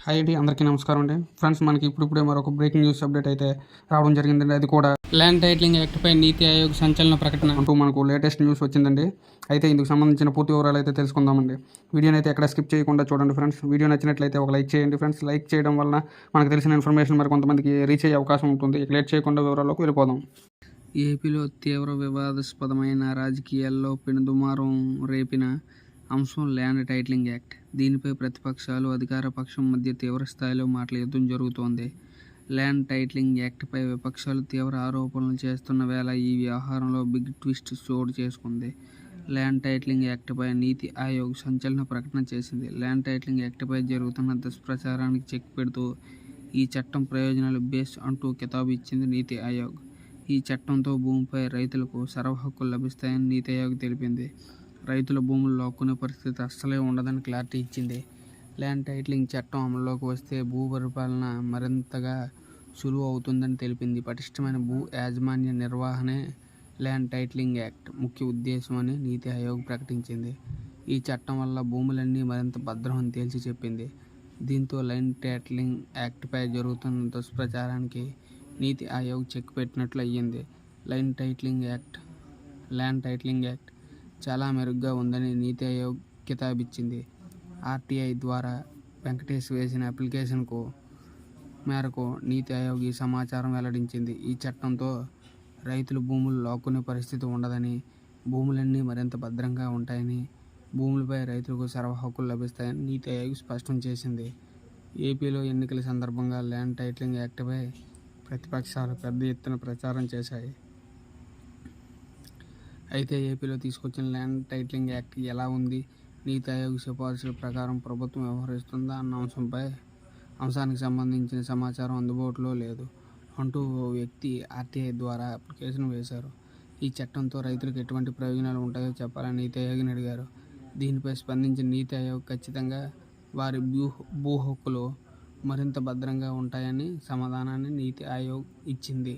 Hi అండి, అందరికీ నమస్కారం అండి. ఫ్రెండ్స్, మనకి ఇప్పుడిప్పుడే మరొక బ్రేకింగ్ న్యూస్ అప్డేట్ అయితే రావడం జరిగిందండి. అది కూడా ల్యాండ్ టైటిలింగ్ యాక్ట్పై నీతి ఆయోగ్ సంచలన ప్రకటన అంటూ మనకు లేటెస్ట్ న్యూస్ వచ్చిందండి. అయితే ఇందుకు సంబంధించిన పూర్తి వివరాలు అయితే తెలుసుకుందామండి. వీడియోని అయితే ఎక్కడ స్కిప్ చేయకుండా చూడండి ఫ్రెండ్స్. వీడియో నచ్చినట్లయితే ఒక లైక్ చేయండి ఫ్రెండ్స్. లైక్ చేయడం వల్ల మనకు తెలిసిన ఇన్ఫర్మేషన్ మరి కొంతమందికి రీచ్ అయ్యే అవకాశం ఉంటుంది. ఇక లేట్ చేయకుండా వివరాల్లోకి వెళ్ళిపోదాం. ఏపీలో తీవ్ర వివాదాస్పదమైన రాజకీయాల్లో పెనుదుమారం రేపిన అంశం ల్యాండ్ టైటిలింగ్ యాక్ట్. దీనిపై ప్రతిపక్షాలు, అధికార పక్షం మధ్య తీవ్ర స్థాయిలో మాటల యుద్ధం జరుగుతోంది. ల్యాండ్ టైటిలింగ్ యాక్ట్పై విపక్షాలు తీవ్ర ఆరోపణలు చేస్తున్న వేళ ఈ వ్యవహారంలో బిగ్ ట్విస్ట్ చోటు చేసుకుంది. ల్యాండ్ టైటిలింగ్ యాక్ట్పై నీతి ఆయోగ్ సంచలన ప్రకటన చేసింది. ల్యాండ్ టైటిలింగ్ యాక్ట్పై జరుగుతున్న దుష్ప్రచారానికి చెక్ పెడుతూ ఈ చట్టం ప్రయోజనాలు బేస్ అంటూ కితాబు ఇచ్చింది నీతి ఆయోగ్. ఈ చట్టంతో భూమిపై రైతులకు సర్వ హక్కులు లభిస్తాయని నీతి ఆయోగ్ తెలిపింది. రైతుల భూములు లాక్కునే పరిస్థితి అస్సలే ఉండదని క్లారిటీ ఇచ్చింది. ల్యాండ్ టైటిలింగ్ చట్టం అమల్లోకి వస్తే భూ పరిపాలన మరింతగా సులువు అవుతుందని తెలిపింది. పటిష్టమైన భూ యాజమాన్య నిర్వహణే ల్యాండ్ టైటిలింగ్ యాక్ట్ ముఖ్య ఉద్దేశం అని నీతి ఆయోగ్ ప్రకటించింది. ఈ చట్టం వల్ల భూములన్నీ మరింత భద్రం అని తేల్చి చెప్పింది. దీంతో ల్యాండ్ టైటిలింగ్ యాక్ట్పై జరుగుతున్న దుష్ప్రచారానికి నీతి ఆయోగ్ చెక్ పెట్టినట్లు అయ్యింది. ల్యాండ్ టైటిలింగ్ యాక్ట్ చాలా మెరుగ్గా ఉందని నీతి ఆయోగ్ కితాబిచ్చింది. ఆర్టీఐ ద్వారా వెంకటేష్ వేసిన అప్లికేషన్ మేరకు నీతి ఆయోగ్ ఈ సమాచారం వెల్లడించింది. ఈ చట్టంతో రైతులు భూములు లాక్కునే పరిస్థితి ఉండదని, భూములన్నీ మరింత భద్రంగా ఉంటాయని, భూములపై రైతులకు సర్వ హక్కులు లభిస్తాయని నీతి ఆయోగ్ స్పష్టం చేసింది. ఏపీలో ఎన్నికల సందర్భంగా ల్యాండ్ టైటిలింగ్ యాక్ట్పై ప్రతిపక్షాలు పెద్ద ఎత్తున ప్రచారం చేశాయి. అయితే ఏపీలో తీసుకొచ్చిన ల్యాండ్ టైటిలింగ్ యాక్ట్ ఎలా ఉంది, నీతి ఆయోగ్ సిఫార్సుల ప్రకారం ప్రభుత్వం వ్యవహరిస్తుందా అన్న అంశానికి సంబంధించిన సమాచారం అందుబాటులో లేదు అంటూ ఓ వ్యక్తి ఆర్టీఐ ద్వారా అప్లికేషన్ వేశారు. ఈ చట్టంతో రైతులకు ఎటువంటి ప్రయోజనాలు ఉంటాయో చెప్పాలని నీతి ఆయోగ్ని అడిగారు. దీనిపై స్పందించిన నీతి ఆయోగ్ ఖచ్చితంగా వారి భూ హక్కులు మరింత భద్రంగా ఉంటాయని సమాధానాన్ని నీతి ఆయోగ్ ఇచ్చింది.